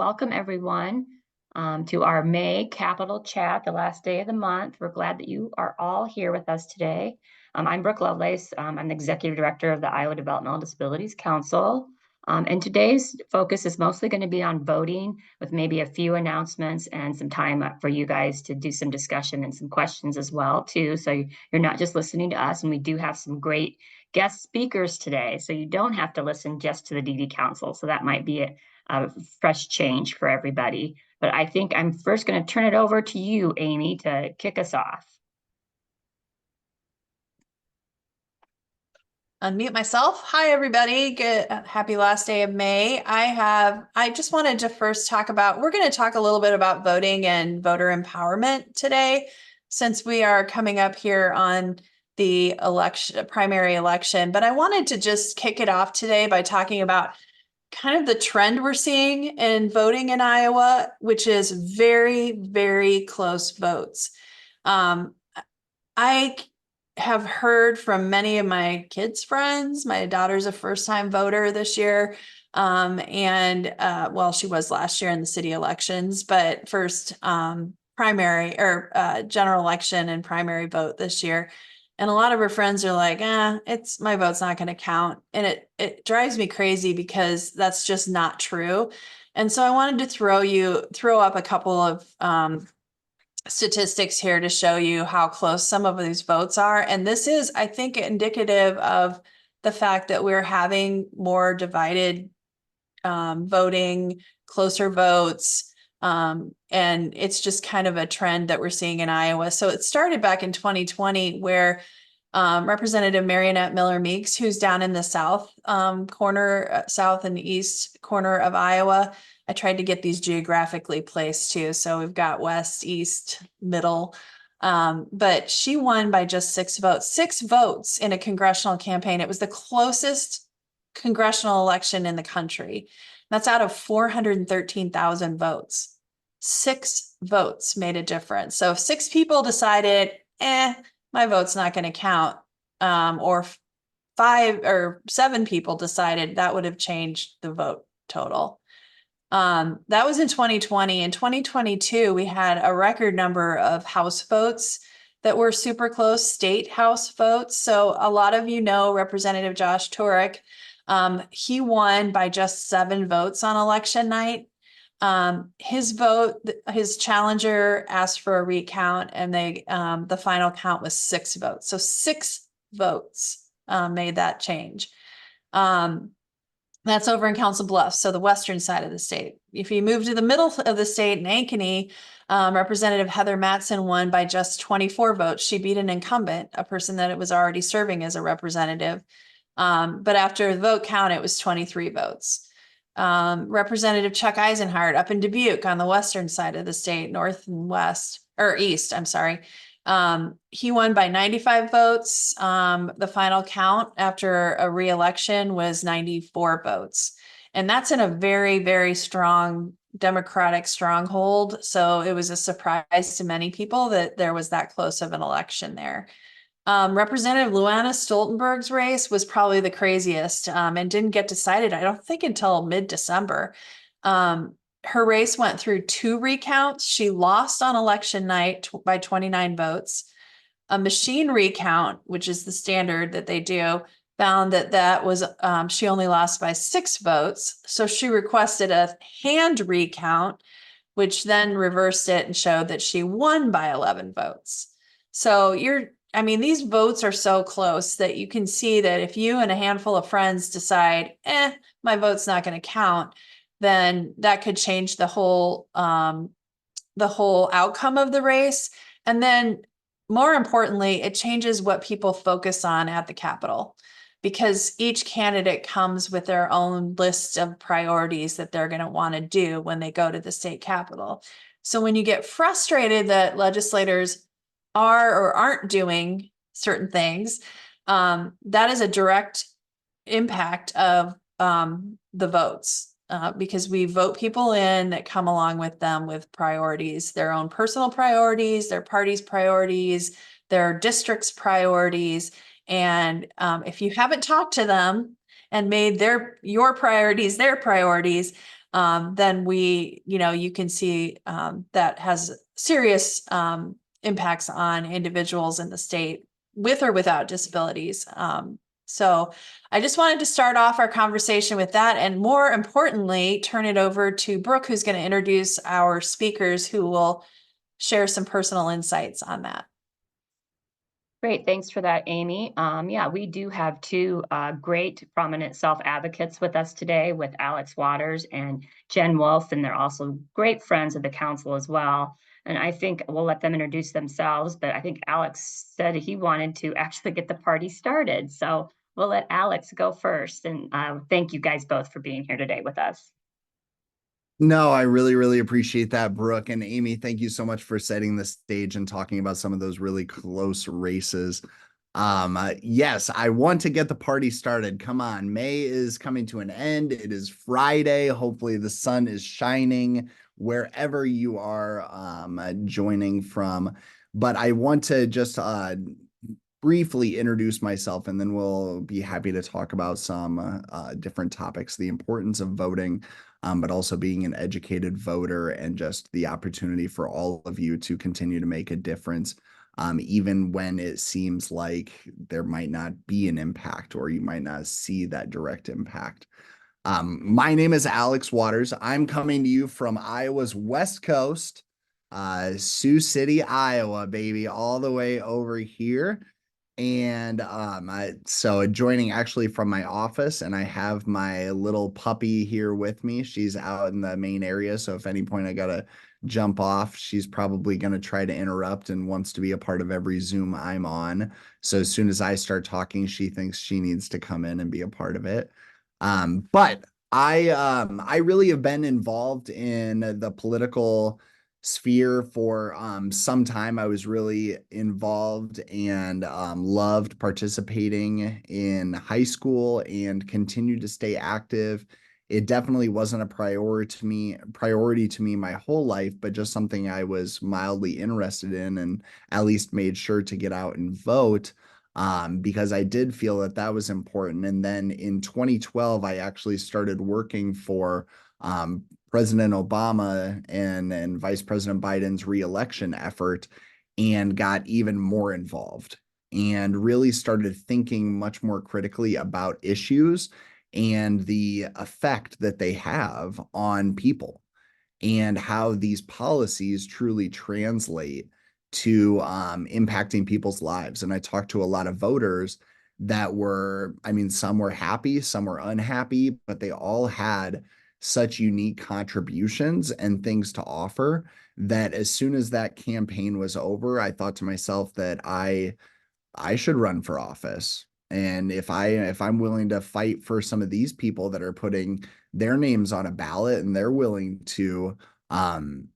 Welcome everyone to our May Capital Chat, the last day of the month. We're glad that you are all here with us today. I'm Brooke Lovelace. I'm the Executive Director of the Iowa Developmental Disabilities Council. And today's focus is mostly going to be on voting, with maybe a few announcements and some time for you guys to do some discussion and some questions as well too. So you're not just listening to us, and we do have some great guest speakers today. So you don't have to listen just to the DD Council. So that might be a fresh change for everybody. But I think I'm first going to turn it over to you, Amy, to kick us off. Unmute myself. Hi, everybody. Good. Happy last day of May. I just wanted to first talk about, we're going to talk a little bit about voting and voter empowerment today, since we are coming up here on the primary election. But I wanted to just kick it off today by talking about kind of the trend we're seeing in voting in Iowa, which is very, very close votes. I have heard from many of my kids' friends. My daughter's a first-time voter this year. Well, she was last year in the city elections, but first primary or general election and primary vote this year. And a lot of her friends are like, my vote's not going to count. And it drives me crazy because that's just not true. And so I wanted to throw up a couple of statistics here to show you how close some of these votes are. And this is, I think, indicative of the fact that we're having more divided voting, closer votes. And it's just kind of a trend that we're seeing in Iowa. So it started back in 2020 where Representative Marionette Miller-Meeks, who's down in the south and east corner of Iowa. I tried to get these geographically placed too. So we've got west, east, middle. But she won by just 6 votes in a congressional campaign. It was the closest congressional election in the country. That's out of 413,000 votes. 6 votes made a difference. So if 6 people decided, my vote's not going to count, or 5 or 7 people decided, that would have changed the vote total. That was in 2020. In 2022, we had a record number of House votes that were super close, state House votes. So a lot of you know Representative Josh Turek. He won by just 7 votes on election night. His challenger asked for a recount, and the final count was 6 votes. So 6 votes made that change. That's over in Council Bluffs, so the western side of the state. If you move to the middle of the state in Ankeny, Representative Heather Mattson won by just 24 votes. She beat an incumbent, a person that was already serving as a representative. But after the vote count, it was 23 votes. Representative Chuck Eisenhardt up in Dubuque on the western side of the state, north and west, or east, I'm sorry. He won by 95 votes. The final count after a re-election was 94 votes. And that's in a very, very strong Democratic stronghold. So it was a surprise to many people that there was that close of an election there. Representative Luana Stoltenberg's race was probably the craziest and didn't get decided, I don't think, until mid-December. Her race went through 2 recounts. She lost on election night by 29 votes. A machine recount, which is the standard that they do, found that was she only lost by 6 votes. So she requested a hand recount, which then reversed it and showed that she won by 11 votes. So these votes are so close that you can see that if you and a handful of friends decide, my vote's not going to count, then that could change the whole outcome of the race. And then more importantly, it changes what people focus on at the Capitol, because each candidate comes with their own list of priorities that they're going to want to do when they go to the state Capitol. So when you get frustrated that legislators are or aren't doing certain things, that is a direct impact of the votes. Because we vote people in that come along with them with priorities, their own personal priorities, their party's priorities, their district's priorities. And if you haven't talked to them and made your priorities their priorities, then you can see that has serious impacts on individuals in the state with or without disabilities. So I just wanted to start off our conversation with that, and more importantly, turn it over to Brooke, who's going to introduce our speakers who will share some personal insights on that. Great, thanks for that, Amy. Yeah, we do have two great prominent self-advocates with us today with Alex Waters and Jen Wolf, and they're also great friends of the council as well. And I think we'll let them introduce themselves, but I think Alex said he wanted to actually get the party started. So we'll let Alex go first. And thank you guys both for being here today with us. No, I really, really appreciate that, Brooke. And Amy, thank you so much for setting the stage and talking about some of those really close races. Yes, I want to get the party started. Come on, May is coming to an end. It is Friday. Hopefully the sun is shining wherever you are joining from. But I want to just briefly introduce myself, and then we'll be happy to talk about some different topics, the importance of voting, but also being an educated voter and just the opportunity for all of you to continue to make a difference, even when it seems like there might not be an impact or you might not see that direct impact. My name is Alex Waters. I'm coming to you from Iowa's West Coast, Sioux City, Iowa, baby, all the way over here. And so joining actually from my office, and I have my little puppy here with me. She's out in the main area, so if at any point I gotta jump off, she's probably gonna try to interrupt and wants to be a part of every Zoom I'm on. So as soon as I start talking, she thinks she needs to come in and be a part of it. But I really have been involved in the political sphere for some time. I was really involved and loved participating in high school and continued to stay active. It definitely wasn't a priority to me my whole life, but just something I was mildly interested in, and at least made sure to get out and vote because I did feel that that was important. And then in 2012, I actually started working for President Obama and Vice President Biden's reelection effort, and got even more involved and really started thinking much more critically about issues and the effect that they have on people and how these policies truly translate to impacting people's lives. And I talked to a lot of voters that were, I mean, some were happy, some were unhappy, but they all had such unique contributions and things to offer that as soon as that campaign was over, I thought to myself that I should run for office. And if I'm willing to fight for some of these people that are putting their names on a ballot and they're willing to um,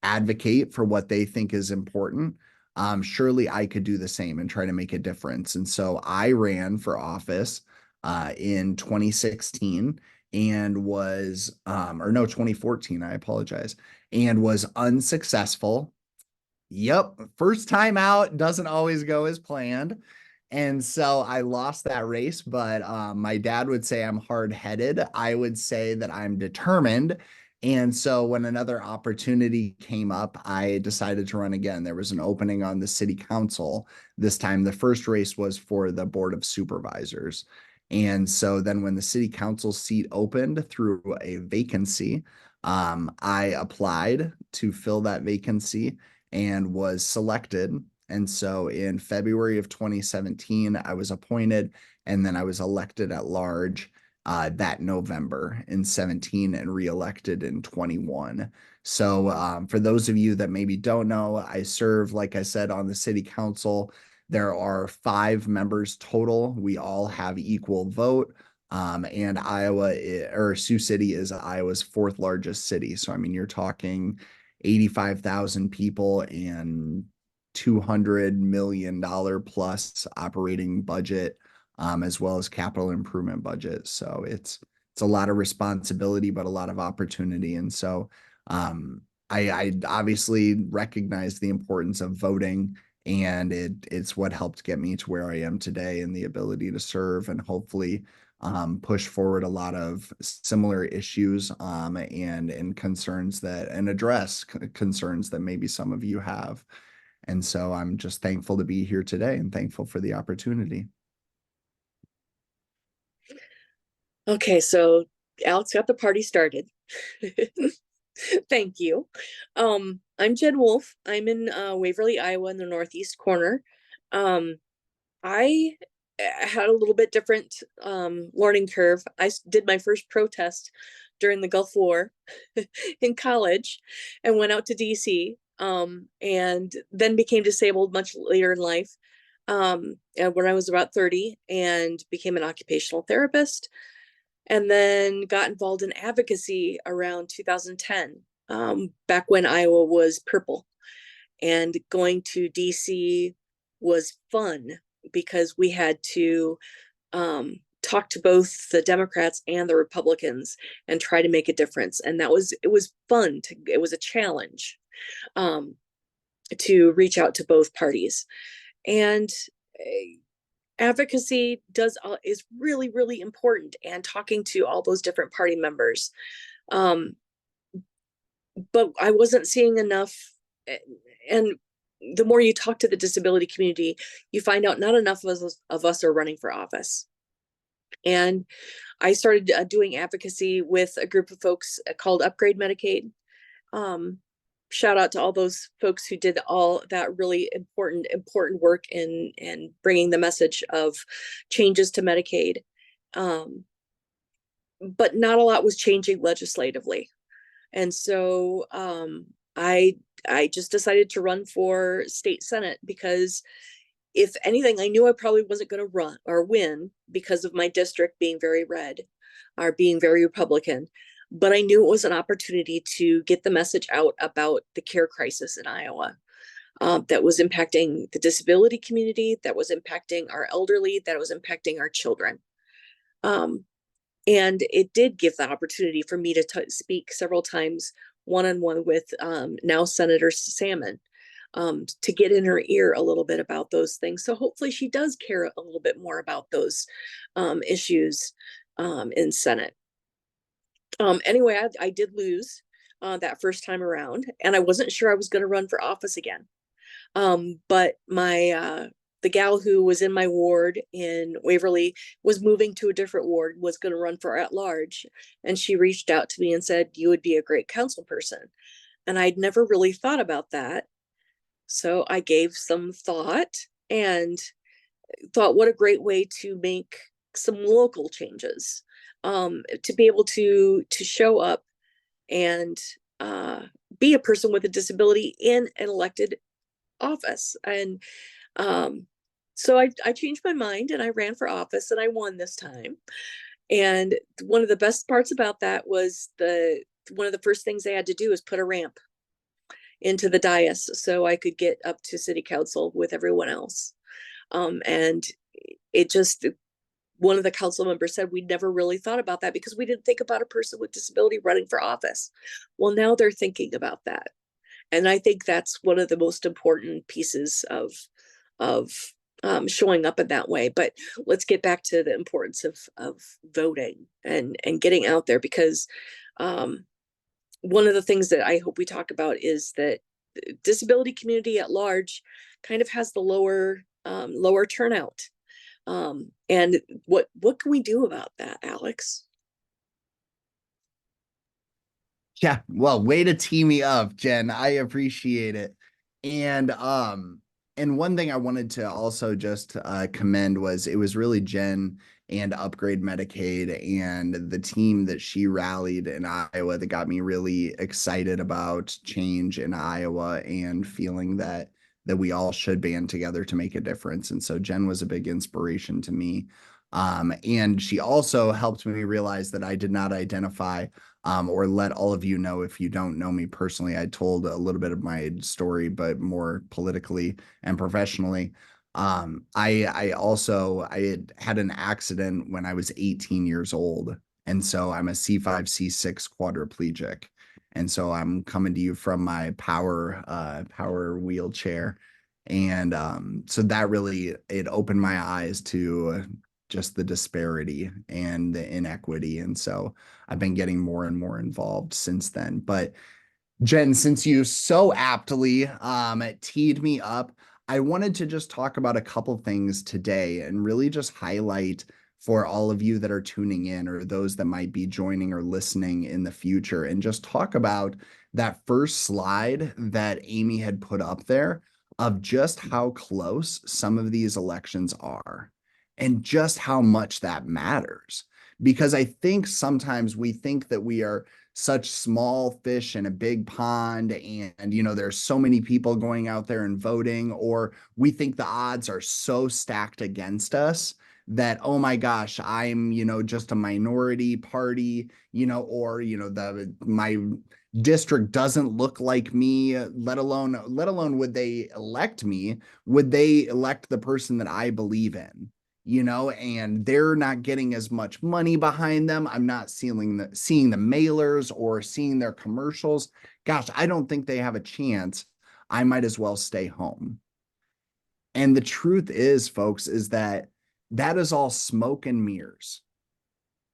advocate for what they think is important, surely I could do the same and try to make a difference. And so I ran for office in 2016 and was, or no, 2014, I apologize, and was unsuccessful. Yep. First time out doesn't always go as planned. And so I lost that race, but my dad would say I'm hard-headed. I would say that I'm determined. And so when another opportunity came up, I decided to run again. There was an opening on the city council. This time, the first race was for the board of supervisors. And so then when the city council seat opened through a vacancy, I applied to fill that vacancy and was selected. And so in February of 2017, I was appointed, and then I was elected at large that November in 17 and reelected in 21. So for those of you that maybe don't know, I serve, like I said, on the city council. There are 5 members total. We all have equal vote. And or Sioux City is Iowa's 4th largest city. So, I mean, you're talking 85,000 people and $200 million plus operating budget, as well as capital improvement budget. So it's a lot of responsibility, but a lot of opportunity. And so I obviously recognize the importance of voting, and it's what helped get me to where I am today and the ability to serve and hopefully push forward a lot of similar issues and concerns and address concerns that maybe some of you have. And so I'm just thankful to be here today and thankful for the opportunity. Okay, so Alex got the party started. Thank you. I'm Jen Wolf. I'm in Waverly, Iowa, in the northeast corner. I had a little bit different learning curve. I did my first protest during the Gulf War in college and went out to DC, and then became disabled much later in life, when I was about 30, and became an occupational therapist, and then got involved in advocacy around 2010, back when Iowa was purple. And going to DC was fun because we had to talk to both the Democrats and the Republicans and try to make a difference. And it was fun. It was a challenge to reach out to both parties. And advocacy is really, really important, and talking to all those different party members. But I wasn't seeing enough. And the more you talk to the disability community, you find out not enough of us are running for office. And I started doing advocacy with a group of folks called Upgrade Medicaid. Shout out to all those folks who did all that really important work in bringing the message of changes to Medicaid. But not a lot was changing legislatively. And so I just decided to run for state Senate, because if anything, I knew I probably wasn't going to run or win because of my district being very red or being very Republican. But I knew it was an opportunity to get the message out about the care crisis in Iowa, that was impacting the disability community, that was impacting our elderly, that was impacting our children. And it did give the opportunity for me to speak several times one-on-one with now Senator Salmon, to get in her ear a little bit about those things. So hopefully she does care a little bit more about those issues in Senate. Anyway, I did lose that first time around, and I wasn't sure I was going to run for office again. But the gal who was in my ward in Waverly was moving to a different ward, was going to run for at large. And she reached out to me and said, "You would be a great council person." And I'd never really thought about that. So I gave some thought and thought, what a great way to make some local changes, to be able to show up and be a person with a disability in an elected office. And so I changed my mind and I ran for office, and I won this time. And one of the best parts about that was one of the first things they had to do is put a ramp into the dais so I could get up to city council with everyone else. And one of the council members said, "We never really thought about that because we didn't think about a person with disability running for office." Well, now they're thinking about that. And I think that's one of the most important pieces of showing up in that way. But let's get back to the importance of voting and getting out there, because one of the things that I hope we talk about is that the disability community at large kind of has the lower turnout. And what can we do about that, Alex? Yeah, well, way to tee me up, Jen. I appreciate it. And one thing I wanted to also just commend was it was really Jen and Upgrade Medicaid and the team that she rallied in Iowa that got me really excited about change in Iowa and feeling that we all should band together to make a difference. And so Jen was a big inspiration to me. And she also helped me realize that I did not identify or let all of you know, if you don't know me personally, I told a little bit of my story, but more politically and professionally. I had an accident when I was 18 years old. And so I'm a C5, C6 quadriplegic. And so I'm coming to you from my power wheelchair. And so that really, it opened my eyes to just the disparity and the inequity. And so I've been getting more and more involved since then. But Jen, since you so aptly teed me up, I wanted to just talk about a couple things today and really just highlight for all of you that are tuning in or those that might be joining or listening in the future, and just talk about that first slide that Amy had put up there of just how close some of these elections are and just how much that matters. Because I think sometimes we think that we are such small fish in a big pond, and there's so many people going out there and voting, or we think the odds are so stacked against us that, oh my gosh, I'm just a minority party, or my district doesn't look like me, let alone would they elect me, would they elect the person that I believe in, and they're not getting as much money behind them. I'm not seeing the mailers or seeing their commercials. Gosh, I don't think they have a chance. I might as well stay home. And the truth is, folks, is that is all smoke and mirrors.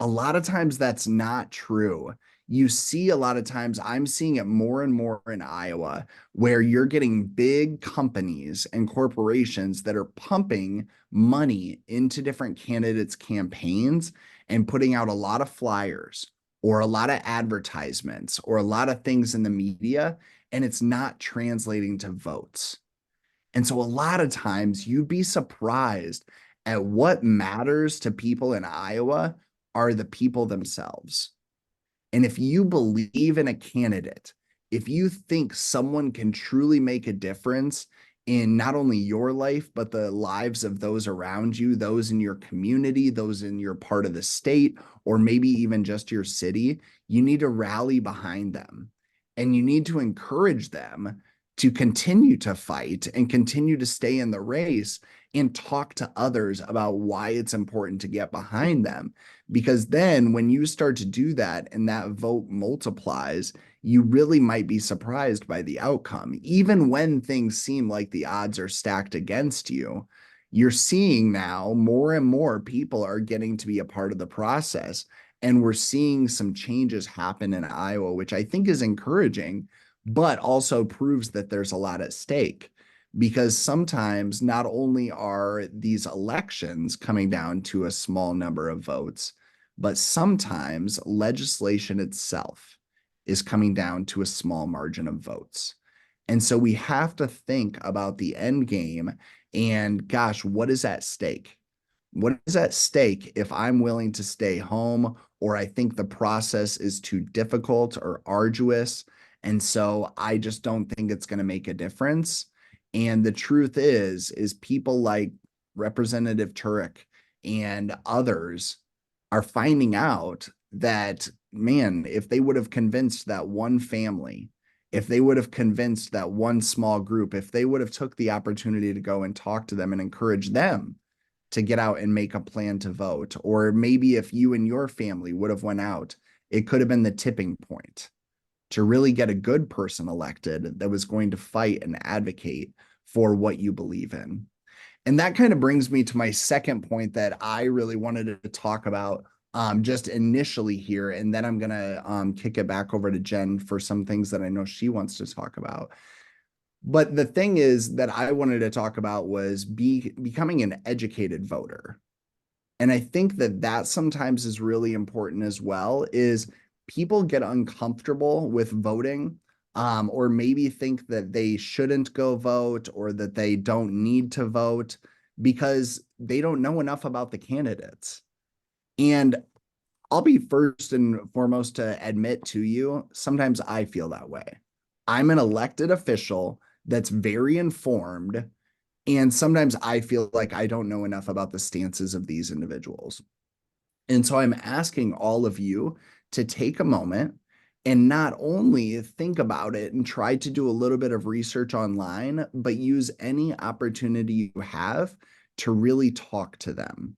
A lot of times that's not true. You see, a lot of times I'm seeing it more and more in Iowa, where you're getting big companies and corporations that are pumping money into different candidates' campaigns and putting out a lot of flyers or a lot of advertisements or a lot of things in the media, and it's not translating to votes. And so a lot of times you'd be surprised at what matters to people in Iowa are the people themselves. And if you believe in a candidate, if you think someone can truly make a difference in not only your life, but the lives of those around you, those in your community, those in your part of the state, or maybe even just your city, you need to rally behind them. And you need to encourage them to continue to fight and continue to stay in the race and talk to others about why it's important to get behind them. Because then when you start to do that and that vote multiplies, you really might be surprised by the outcome. Even when things seem like the odds are stacked against you, you're seeing now more and more people are getting to be a part of the process. And we're seeing some changes happen in Iowa, which I think is encouraging, but also proves that there's a lot at stake. Because sometimes not only are these elections coming down to a small number of votes, but sometimes legislation itself is coming down to a small margin of votes. And so we have to think about the end game and, gosh, what is at stake? What is at stake if I'm willing to stay home, or I think the process is too difficult or arduous, and so I just don't think it's going to make a difference? And the truth is people like Representative Turek and others are finding out that, man, if they would have convinced that one family, if they would have convinced that one small group, if they would have took the opportunity to go and talk to them and encourage them to get out and make a plan to vote, or maybe if you and your family would have went out, it could have been the tipping point to really get a good person elected that was going to fight and advocate for what you believe in. And that kind of brings me to my second point that I really wanted to talk about just initially here. And then I'm going to kick it back over to Jen for some things that I know she wants to talk about. But the thing is that I wanted to talk about was becoming an educated voter. And I think that sometimes is really important as well, is people get uncomfortable with voting, or maybe think that they shouldn't go vote or that they don't need to vote because they don't know enough about the candidates. And I'll be first and foremost to admit to you, sometimes I feel that way. I'm an elected official that's very informed, and sometimes I feel like I don't know enough about the stances of these individuals. And so I'm asking all of you to take a moment and not only think about it and try to do a little bit of research online, but use any opportunity you have to really talk to them,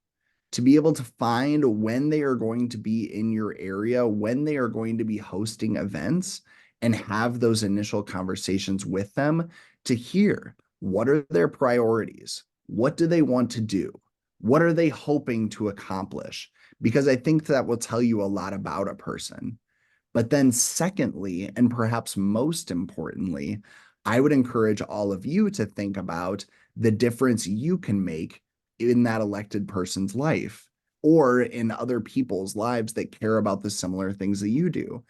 to be able to find when they are going to be in your area, when they are going to be hosting events, and have those initial conversations with them to hear what are their priorities, what do they want to do, What are they hoping to accomplish? Because I think that will tell you a lot about a person. But then secondly, and perhaps most importantly, I would encourage all of you to think about the difference you can make in that elected person's life or in other people's lives that care about the similar things that you do.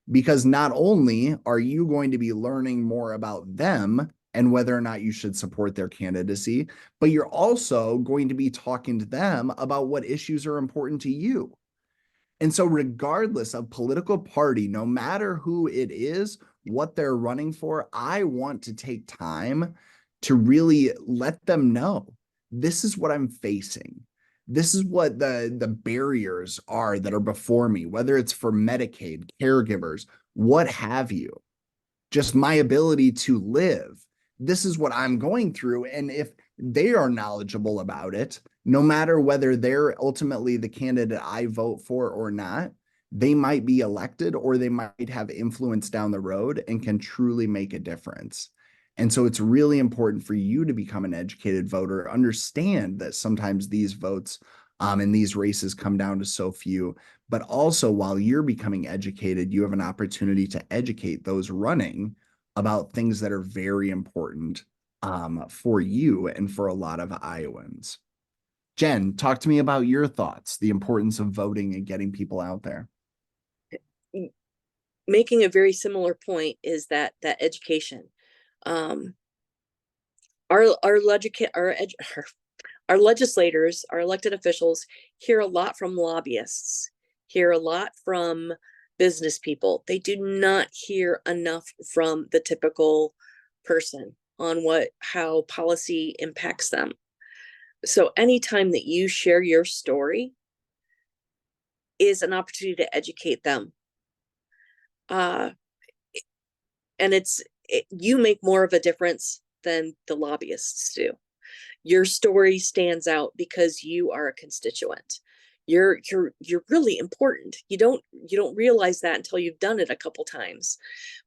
Because not only are you going to be learning more about them and whether or not you should support their candidacy, but you're also going to be talking to them about what issues are important to you. And so, regardless of political party, no matter who it is, what they're running for, I want to take time to really let them know this is what I'm facing. This is what the barriers are that are before me, whether it's for Medicaid, caregivers, what have you, just my ability to live. This is what I'm going through. And if they are knowledgeable about it, no matter whether they're ultimately the candidate I vote for or not, they might be elected or they might have influence down the road and can truly make a difference. And so it's really important for you to become an educated voter, understand that sometimes these votes and these races come down to so few, but also while you're becoming educated, you have an opportunity to educate those running about things that are very important for you and for a lot of Iowans. Jen, talk to me about your thoughts, the importance of voting and getting people out there. Making a very similar point is that education. Our legislators, our elected officials hear a lot from lobbyists, hear a lot from business people. They do not hear enough from the typical person on how policy impacts them. So anytime that you share your story is an opportunity to educate them. And you make more of a difference than the lobbyists do. Your story stands out because you are a constituent. You're really important. You don't realize that until you've done it a couple times.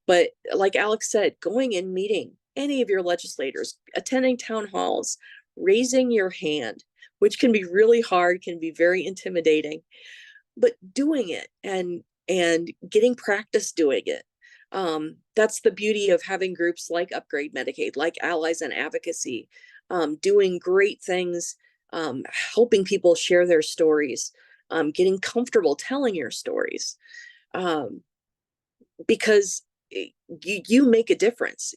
But like Alex said, going and meeting any of your legislators, attending town halls, raising your hand, which can be really hard, can be very intimidating, but doing it and getting practice doing it. That's the beauty of having groups like Upgrade Medicaid, like Allies and Advocacy, doing great things, helping people share their stories, getting comfortable telling your stories, because you make a difference.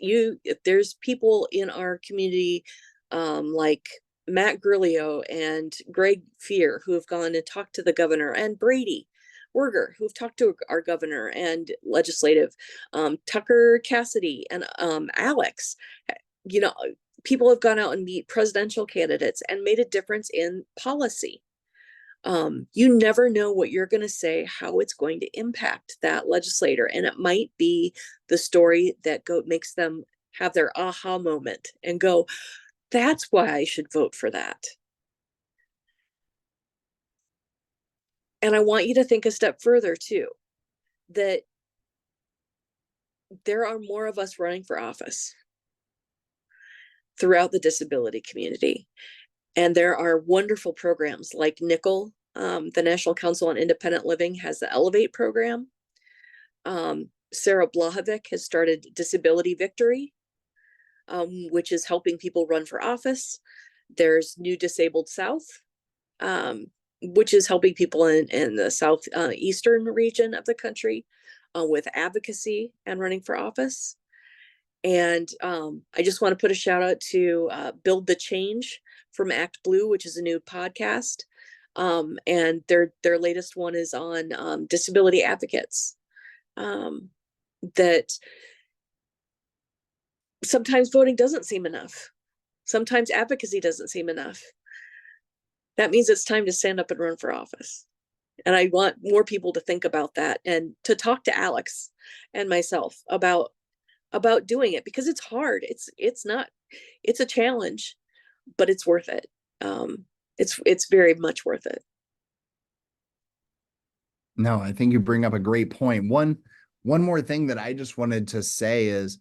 There's people in our community like Matt Gurlio and Greg Fear who have gone and talked to the governor, and Brady Werger, who've talked to our governor and legislative, Tucker Cassidy and Alex. People have gone out and meet presidential candidates and made a difference in policy. You never know what you're going to say, how it's going to impact that legislator. And it might be the story that makes them have their aha moment and go, that's why I should vote for that. And I want you to think a step further too, that there are more of us running for office throughout the disability community. And there are wonderful programs like NICL, the National Council on Independent Living has the Elevate program. Sarah Blahovic has started Disability Victory, which is helping people run for office. There's New Disabled South, which is helping people in the southeastern region of the country with advocacy and running for office. And I just want to put a shout out to Build the Change from Act Blue, which is a new podcast. And their latest one is on disability advocates. That sometimes voting doesn't seem enough. Sometimes advocacy doesn't seem enough. That means it's time to stand up and run for office. And I want more people to think about that and to talk to Alex and myself about doing it, because it's hard. It's a challenge, but it's worth it. It's very much worth it. No, I think you bring up a great point. One more thing that I just wanted to say is,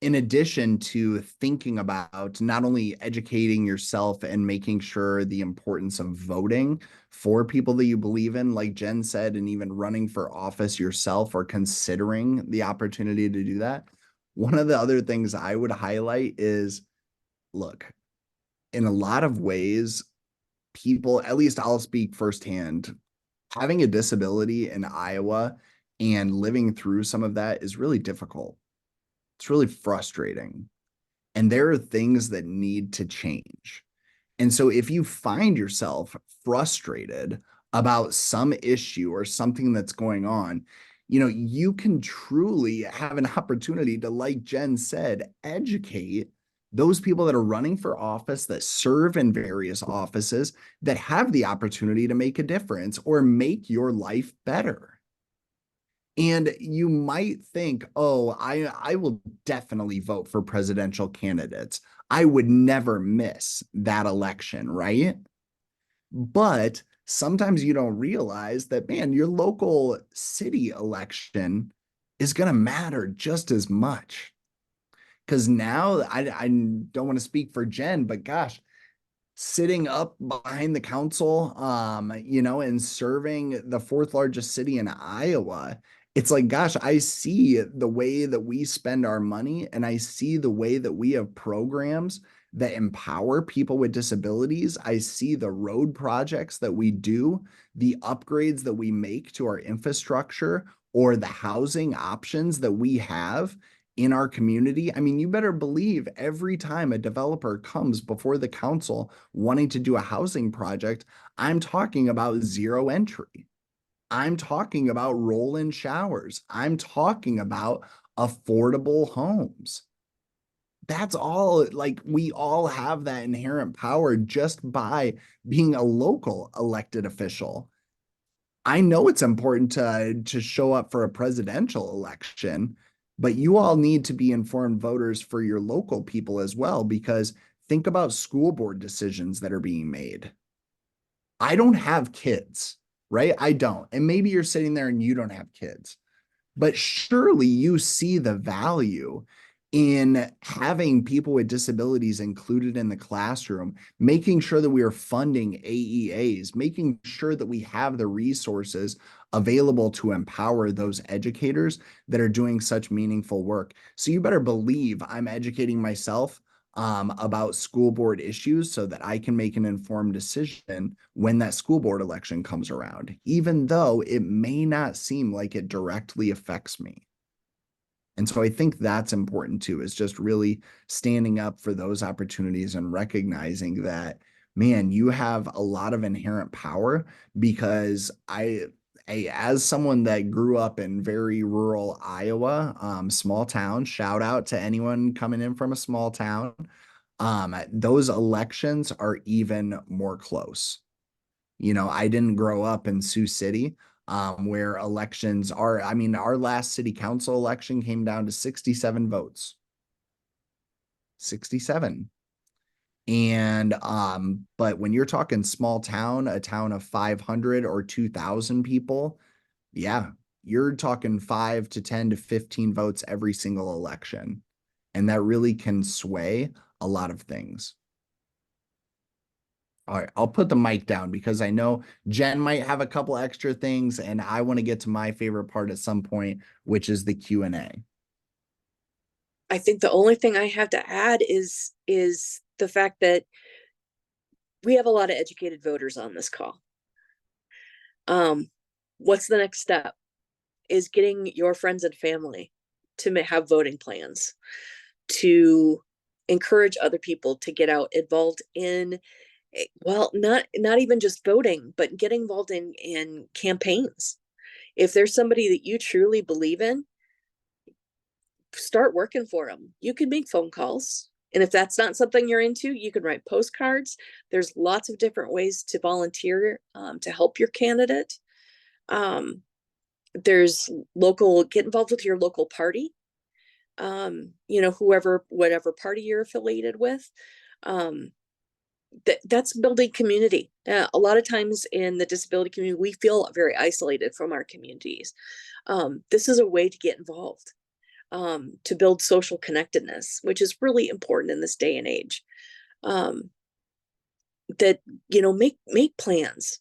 in addition to thinking about not only educating yourself and making sure the importance of voting for people that you believe in, like Jen said, and even running for office yourself or considering the opportunity to do that, one of the other things I would highlight is, look, in a lot of ways, people, at least I'll speak firsthand, having a disability in Iowa and living through some of that is really difficult. It's really frustrating. And there are things that need to change. And so if you find yourself frustrated about some issue or something that's going on, you can truly have an opportunity to, like Jen said, educate those people that are running for office, that serve in various offices, that have the opportunity to make a difference or make your life better. And you might think, oh, I will definitely vote for presidential candidates. I would never miss that election, right? But sometimes you don't realize that, man, your local city election is going to matter just as much. Because now I don't want to speak for Jen, but gosh, sitting up behind the council, and serving the fourth largest city in Iowa, it's like, gosh, I see the way that we spend our money and I see the way that we have programs that empower people with disabilities. I see the road projects that we do, the upgrades that we make to our infrastructure, or the housing options that we have in our community. I mean, you better believe every time a developer comes before the council wanting to do a housing project, I'm talking about zero entry. I'm talking about roll-in showers. I'm talking about affordable homes. That's all, like, we all have that inherent power just by being a local elected official. I know it's important to show up for a presidential election, but you all need to be informed voters for your local people as well, because think about school board decisions that are being made. I don't have kids, right? I don't. And maybe you're sitting there and you don't have kids, but surely you see the value in having people with disabilities included in the classroom, making sure that we are funding AEAs, making sure that we have the resources available to empower those educators that are doing such meaningful work. So you better believe I'm educating myself about school board issues so that I can make an informed decision when that school board election comes around, even though it may not seem like it directly affects me. And so I think that's important too, is just really standing up for those opportunities and recognizing that, man, you have a lot of inherent power. Because as someone that grew up in very rural Iowa, small town, shout out to anyone coming in from a small town. Those elections are even more close. I didn't grow up in Sioux City, where elections are, I mean, our last city council election came down to 67 votes. 67. And but when you're talking small town, a town of 500 or 2,000 people, yeah, you're talking 5 to 10 to 15 votes every single election. And that really can sway a lot of things. All right, I'll put the mic down because I know Jen might have a couple extra things and I want to get to my favorite part at some point, which is the Q&A. I think the only thing I have to add is the fact that we have a lot of educated voters on this call. What's the next step? Is getting your friends and family to have voting plans, to encourage other people to get out involved in, well, not even just voting, but getting involved in campaigns. If there's somebody that you truly believe in, start working for them. You can make phone calls. And if that's not something you're into, you can write postcards. There's lots of different ways to volunteer to help your candidate. There's get involved with your local party. Whatever party you're affiliated with. That's building community. A lot of times in the disability community, we feel very isolated from our communities. This is a way to get involved. to build social connectedness, which is really important in this day and age. That, make plans,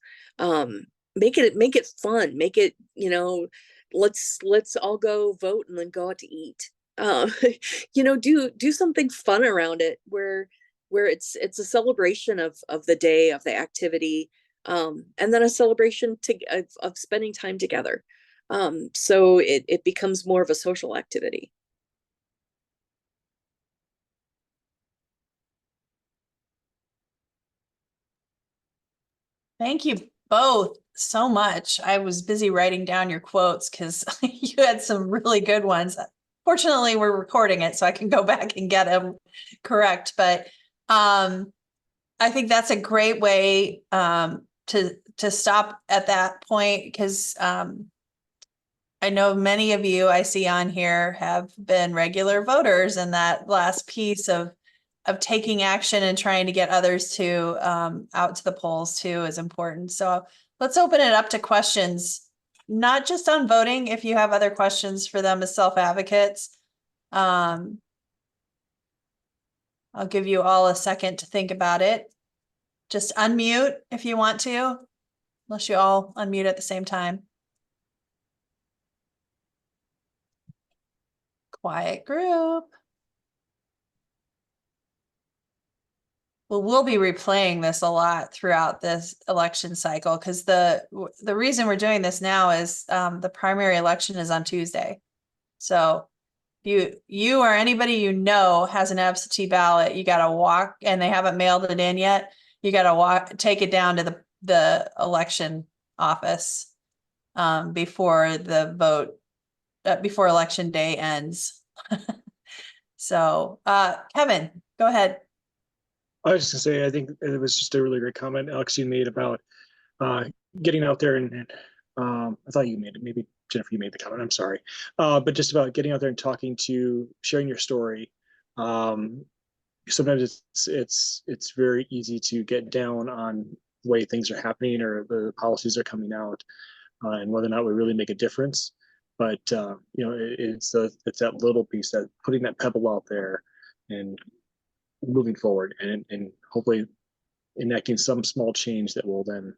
make it fun, make it, let's all go vote and then go out to eat. Do something fun around it where it's a celebration of the day, of the activity, and then a celebration of spending time together. So it becomes more of a social activity. Thank you both so much. I was busy writing down your quotes because you had some really good ones. Fortunately, we're recording it, so I can go back and get them correct. But I think that's a great way to stop at that point, because I know many of you I see on here have been regular voters, and that last piece of taking action and trying to get others to out to the polls too is important. So let's open it up to questions, not just on voting. If you have other questions for them as self-advocates, I'll give you all a second to think about it. Just unmute if you want to, unless you all unmute at the same time. Quiet group. Well, we'll be replaying this a lot throughout this election cycle, because the reason we're doing this now is the primary election is on Tuesday. So you or anybody has an absentee ballot, you got to walk, and they haven't mailed it in yet, you got to take it down to the election office before the vote, before election day ends. So Kevin, go ahead. I was just gonna say, I think it was just a really great comment Alex you made about getting out there and I thought you made it, maybe Jennifer, you made the comment, I'm sorry. But just about getting out there and sharing your story. Sometimes it's very easy to get down on the way things are happening or the policies are coming out, and whether or not we really make a difference. But it's that little piece, that putting that pebble out there and moving forward, and hopefully enacting some small change that will then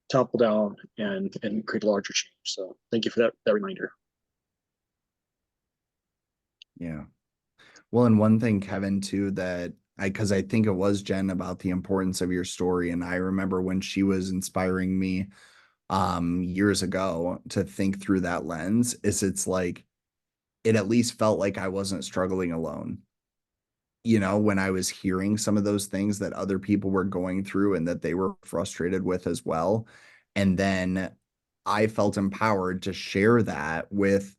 topple down and create a larger change. So thank you for that reminder. Yeah. Well, and one thing, Kevin, too, because I think it was Jen about the importance of your story. And I remember when she was inspiring me years ago to think through that lens, it's like, it at least felt like I wasn't struggling alone. When I was hearing some of those things that other people were going through and that they were frustrated with as well. And then I felt empowered to share that with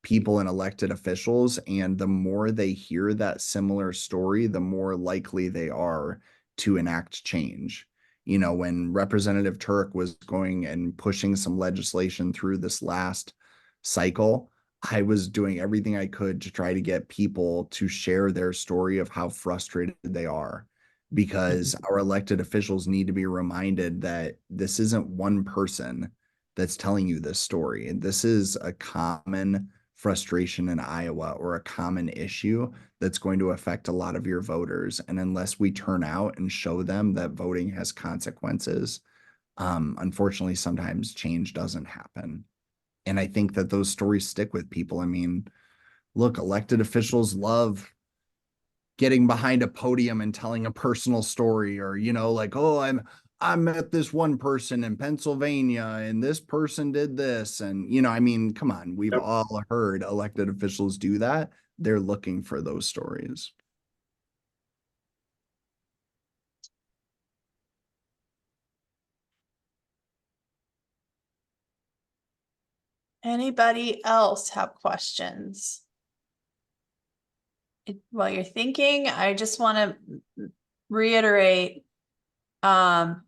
people and elected officials. And the more they hear that similar story, the more likely they are to enact change. When Representative Turk was going and pushing some legislation through this last cycle, I was doing everything I could to try to get people to share their story of how frustrated they are, because our elected officials need to be reminded that this isn't one person that's telling you this story. This is a common frustration in Iowa, or a common issue that's going to affect a lot of your voters. And unless we turn out and show them that voting has consequences, unfortunately, sometimes change doesn't happen. And I think that those stories stick with people. I mean, look, elected officials love getting behind a podium and telling a personal story, or, like, oh, I met this one person in Pennsylvania and this person did this. And, I mean, come on, we've all heard elected officials do that. They're looking for those stories. Anybody else have questions? While you're thinking, I just want to reiterate,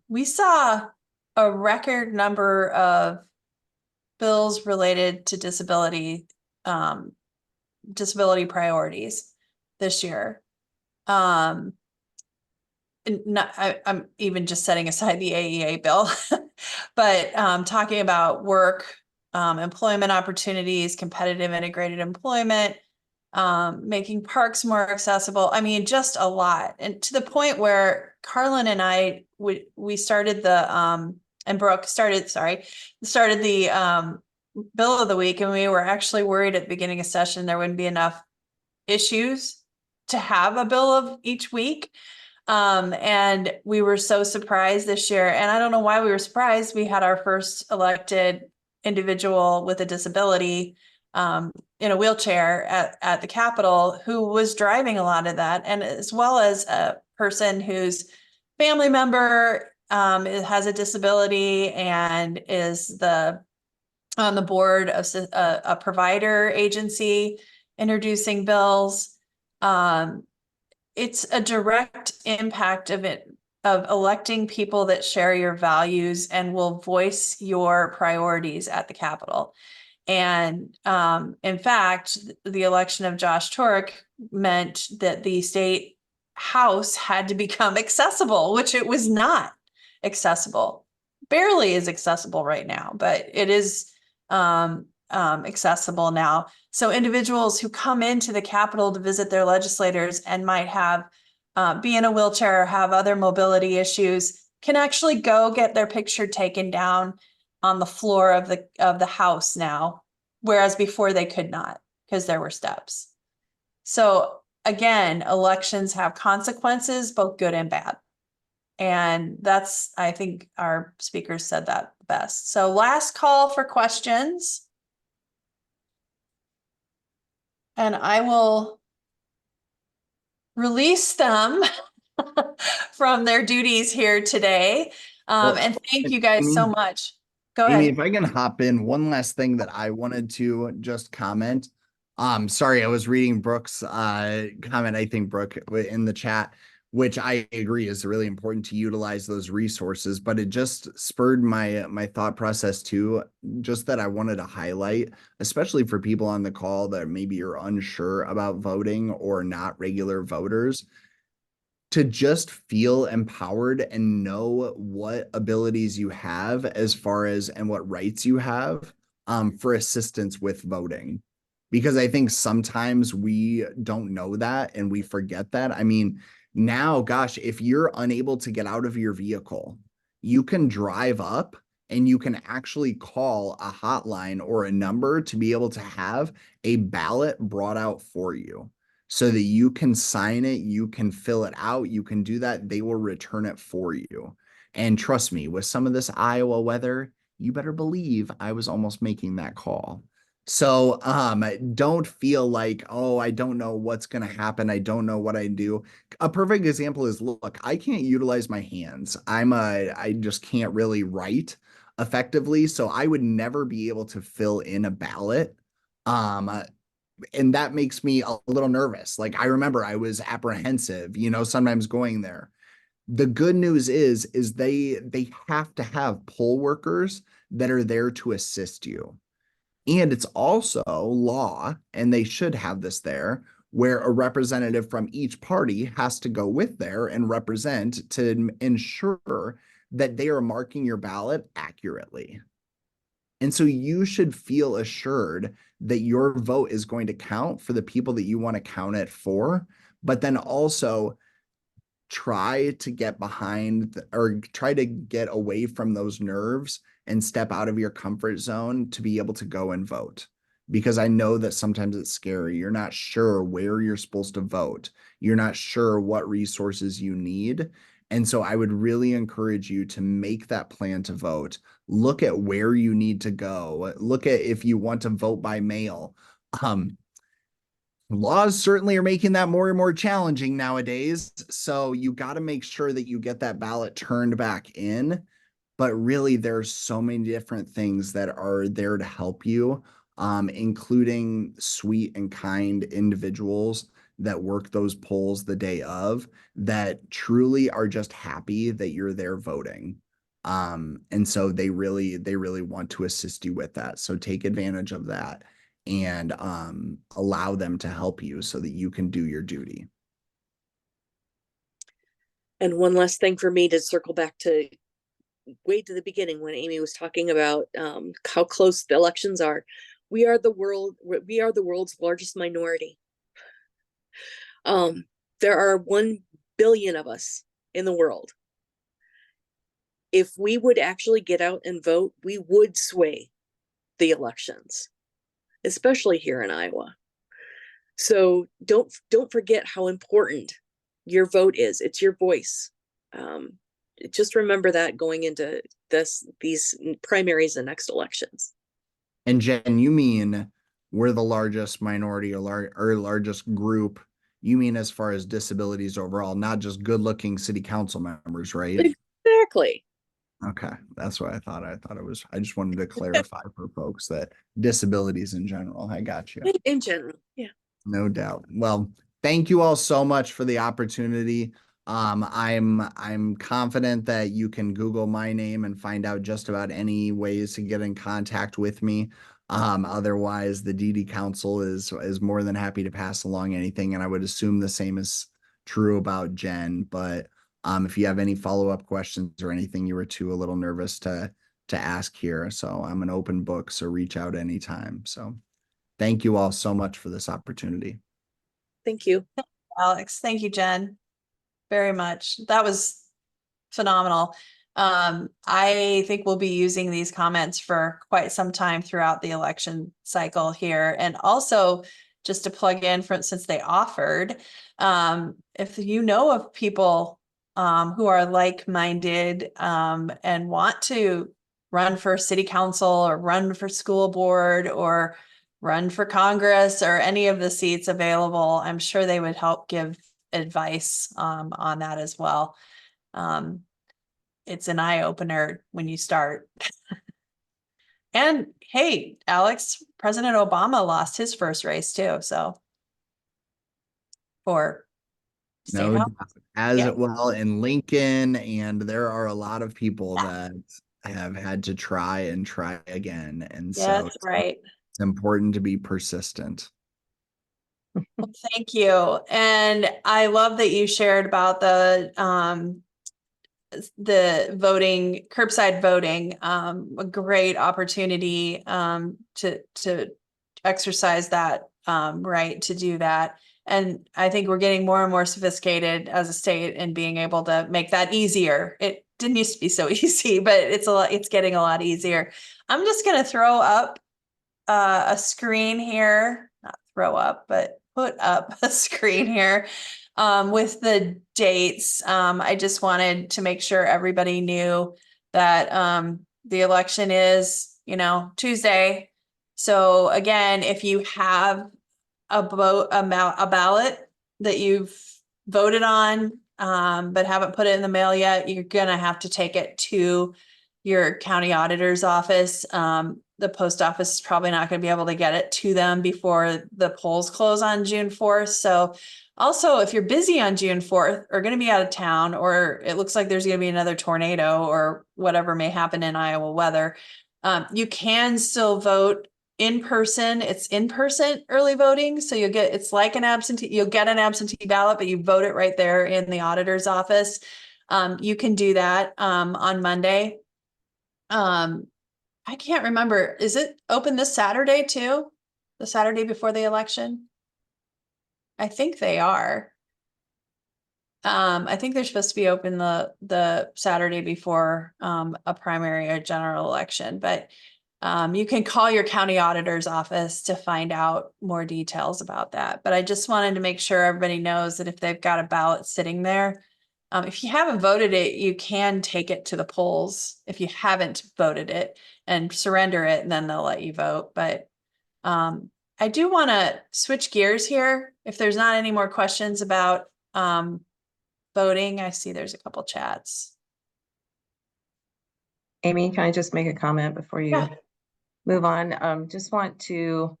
we saw a record number of bills related to disability priorities this year. I'm even just setting aside the AEA bill, but talking about work, employment opportunities, competitive integrated employment, making parks more accessible. I mean, just a lot. And to the point where Carlin and I, we started and Brooke started the bill of the week. And we were actually worried at the beginning of session, there wouldn't be enough issues to have a bill of each week. And we were so surprised this year. And I don't know why we were surprised. We had our first elected individual with a disability in a wheelchair at the Capitol who was driving a lot of that. And as well as a person whose family member has a disability and is on the board of a provider agency introducing bills. It's a direct impact of electing people that share your values and will voice your priorities at the Capitol. And in fact, the election of Josh Torek meant that the state house had to become accessible, which it was not accessible. Barely is accessible right now, but it is accessible now. So individuals who come into the Capitol to visit their legislators and might have be in a wheelchair or have other mobility issues can actually go get their picture taken down on the floor of the house now, whereas before they could not because there were steps. So again, elections have consequences, both good and bad. And that's, I think our speakers said that best. So last call for questions. And I will release them from their duties here today. And thank you guys so much. Go Amy, ahead. if I can hop in, one last thing that I wanted to just comment. Sorry, I was reading Brooke's comment, I think, Brooke, in the chat, which I agree is really important to utilize those resources, but it just spurred my thought process too, just that I wanted to highlight, especially for people on the call that maybe you're unsure about voting or not regular voters, to just feel empowered and know what abilities you have as far as and what rights you have for assistance with voting. Because I think sometimes we don't know that and we forget that. I mean, now, gosh, if you're unable to get out of your vehicle, you can drive up and you can actually call a hotline or a number to be able to have a ballot brought out for you, so that you can sign it, you can fill it out, you can do that. They will return it for you. And trust me, with some of this Iowa weather, you better believe I was almost making that call. So don't feel like, oh, I don't know what's going to happen. I don't know what I do. A perfect example is, look, I can't utilize my hands. I just can't really write effectively. So I would never be able to fill in a ballot. And that makes me a little nervous. Like, I remember I was apprehensive, sometimes going there. The good news is they have to have poll workers that are there to assist you. And it's also law, and they should have this there, where a representative from each party has to go with there and represent to ensure that they are marking your ballot accurately. And so you should feel assured that your vote is going to count for the people that you want to count it for, but then also try to get behind or try to get away from those nerves and step out of your comfort zone to be able to go and vote. Because I know that sometimes it's scary. You're not sure where you're supposed to vote. You're not sure what resources you need. And so I would really encourage you to make that plan to vote. Look at where you need to go. Look at if you want to vote by mail. Laws certainly are making that more and more challenging nowadays. So you got to make sure that you get that ballot turned back in. But really, there's so many different things that are there to help you, including sweet and kind individuals that work those polls the day of, that truly are just happy that you're there voting. And so they really want to assist you with that. So take advantage of that and allow them to help you so that you can do your duty. And one last thing for me to circle back to way to the beginning when Amy was talking about how close the elections are. We are the world's largest minority. There are 1 billion of us in the world. If we would actually get out and vote, we would sway the elections, especially here in Iowa. So don't forget how important your vote is. It's your voice. Just remember that going into these primaries and next elections. And Jen, you mean we're the largest minority or largest group? You mean as far as disabilities overall, not just good-looking city council members, right? Exactly. Okay, that's what I thought. I just wanted to clarify for folks that disabilities in general. I got you. In general, yeah. No doubt. Well, thank you all so much for the opportunity. I'm confident that you can Google my name and find out just about any ways to get in contact with me. Otherwise, the DD Council is more than happy to pass along anything, and I would assume the same is true about Jen. But if you have any follow-up questions or anything you were a little nervous to ask here, so I'm an open book, so reach out anytime. So thank you all so much for this opportunity. Thank you. Alex. Thank you, Jen, very much. That was phenomenal. I think we'll be using these comments for quite some time throughout the election cycle here. And also, just to plug in for, since they offered, if you know of people who are like-minded and want to run for city council or run for school board or run for Congress or any of the seats available, I'm sure they would help give advice on that as well. It's an eye opener when you start. And hey, Alex, President Obama lost his first race too. So for state No house. doubt. As Yeah. well in Lincoln, and there are a lot of people that have had to try and try again. And so That's right. it's important to be persistent. Well, thank you. And I love that you shared about the voting, curbside voting, a great opportunity to exercise that right to do that. And I think we're getting more and more sophisticated as a state in being able to make that easier. It didn't used to be so easy, but it's getting a lot easier. I'm just going to throw up a screen here, not throw up, but put up a screen here with the dates. I just wanted to make sure everybody knew that the election is, Tuesday. So again, if you have a ballot that you've voted on, but haven't put it in the mail yet, you're gonna have to take it to your county auditor's office. The post office is probably not going to be able to get it to them before the polls close on June 4th. So also, if you're busy on June 4th or going to be out of town, or it looks like there's going to be another tornado or whatever may happen in Iowa weather, you can still vote in person. It's in-person early voting. So it's like an absentee, you'll get an absentee ballot, but you vote it right there in the auditor's office. You can do that on Monday. I can't remember. Is it open this Saturday too? The Saturday before the election? I think they are. I think they're supposed to be open the Saturday before a primary or general election, but you can call your county auditor's office to find out more details about that. But I just wanted to make sure everybody knows that if they've got a ballot sitting there, if you haven't voted it, you can take it to the polls if you haven't voted it and surrender it, and then they'll let you vote. But I do want to switch gears here. If there's not any more questions about voting, I see there's a couple chats. Amy, can I just make a comment before you move on? Just want to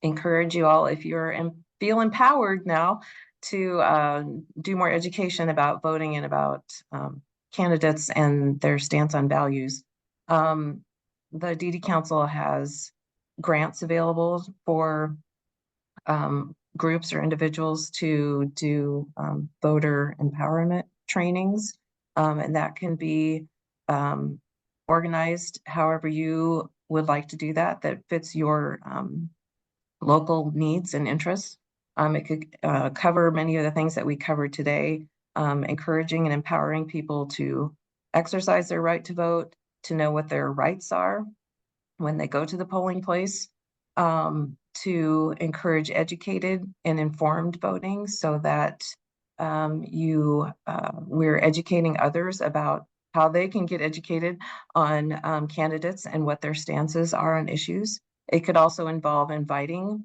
encourage you all, if you're feel empowered now, to do more education about voting and about candidates and their stance on values. The DD Council has grants available for groups or individuals to do voter empowerment trainings, and that can be organized however you would like to do that fits your local needs and interests. It could cover many of the things that we covered today, encouraging and empowering people to exercise their right to vote, to know what their rights are when they go to the polling place, to encourage educated and informed voting so that we're educating others about how they can get educated on candidates and what their stances are on issues. It could also involve inviting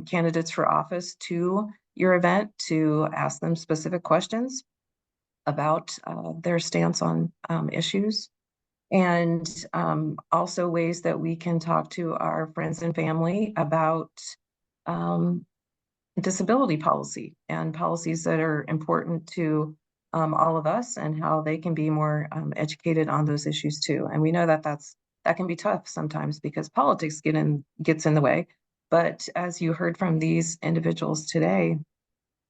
candidates for office to your event to ask them specific questions about their stance on issues. And also ways that we can talk to our friends and family about disability policy and policies that are important to all of us and how they can be more educated on those issues too. And we know that that can be tough sometimes because politics gets in the way. But as you heard from these individuals today,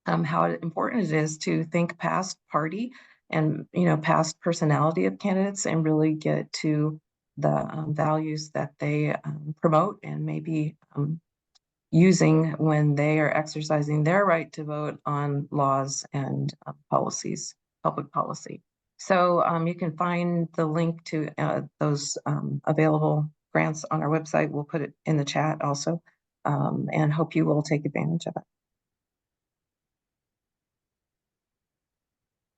how important it is to think past party and past personality of candidates and really get to the values that they promote and maybe using when they are exercising their right to vote on laws and policies, public policy. So you can find the link to those available grants on our website. We'll put it in the chat also, and hope you will take advantage of it.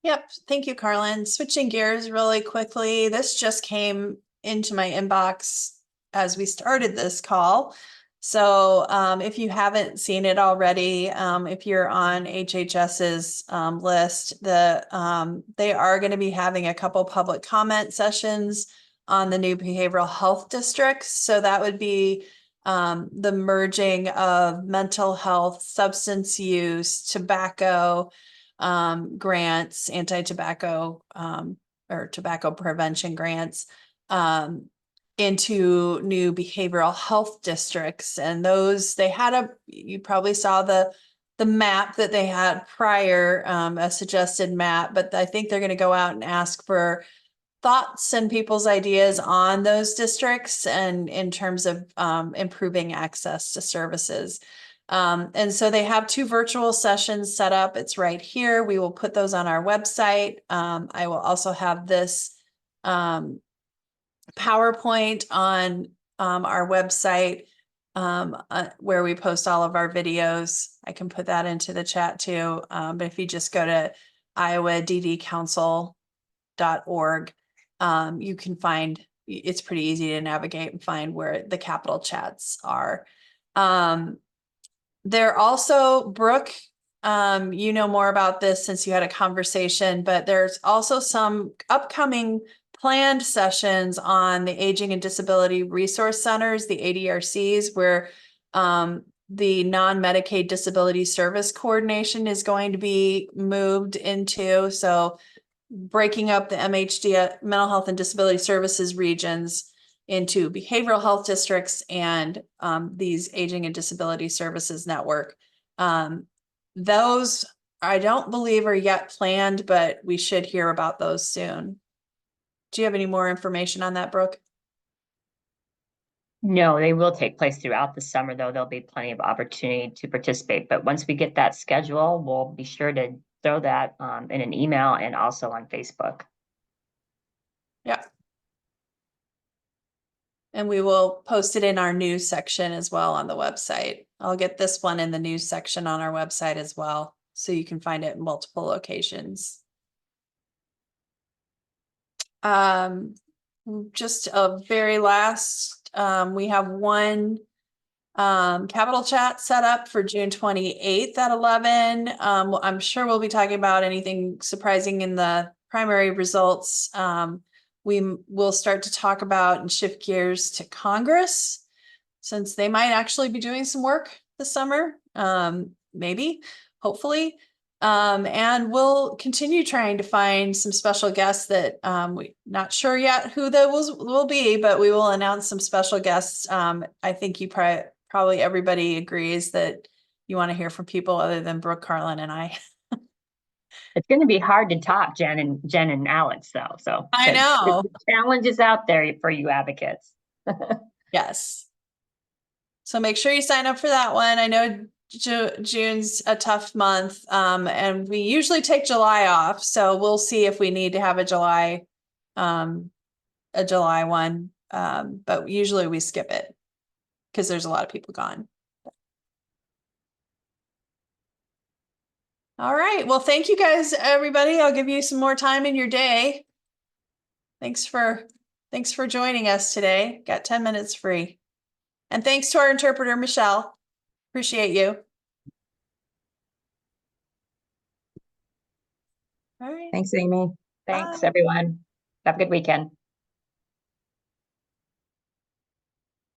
Yep. Thank you, Carlin. Switching gears really quickly. This just came into my inbox as we started this call. So if you haven't seen it already, if you're on HHS's list, they are going to be having a couple public comment sessions on the new behavioral health districts. So that would be the merging of mental health, substance use, tobacco, grants, anti-tobacco or tobacco prevention grants into new behavioral health districts. And those, you probably saw the map that they had prior, a suggested map, but I think they're going to go out and ask for thoughts and people's ideas on those districts and in terms of improving access to services. And so they have 2 virtual sessions set up. It's right here. We will put those on our website. I will also have this PowerPoint on our website where we post all of our videos. I can put that into the chat too. But if you just go to iowaddcouncil.org, you can find, it's pretty easy to navigate and find where the capital chats are. They're also, Brooke, you know more about this since you had a conversation, but there's also some upcoming planned sessions on the Aging and Disability Resource Centers, the ADRCs, where the non-Medicaid disability service coordination is going to be moved into. So breaking up the MHD, mental health and disability services regions, into behavioral health districts and these aging and disability services network. Those I don't believe are yet planned, but we should hear about those soon. Do you have any more information on that, Brooke? No, they will take place throughout the summer, though. There'll be plenty of opportunity to participate. But once we get that schedule, we'll be sure to throw that in an email and also on Facebook. Yeah. And we will post it in our news section as well on the website. I'll get this one in the news section on our website as well, so you can find it in multiple locations. Just a very last, we have one capital chat set up for June 28th at 11. I'm sure we'll be talking about anything surprising in the primary results. We will start to talk about and shift gears to Congress, since they might actually be doing some work this summer, maybe, hopefully. And we'll continue trying to find some special guests that we're not sure yet who those will be, but we will announce some special guests. I think you probably everybody agrees that you want to hear from people other than Brooke, Carlin, and I. It's going to be hard to top Jen and Alex, though. So I know the challenge is out there for you advocates. Yes. So make sure you sign up for that one. I know June's a tough month, and we usually take July off, so we'll see if we need to have a July one, but usually we skip it because there's a lot of people gone. All right, well, thank you guys, everybody. I'll give you some more time in your day. Thanks for joining us today. Got 10 minutes free. And thanks to our interpreter, Michelle. Appreciate you. All right. Thanks, Amy. Thanks, Bye. everyone. Have a good weekend.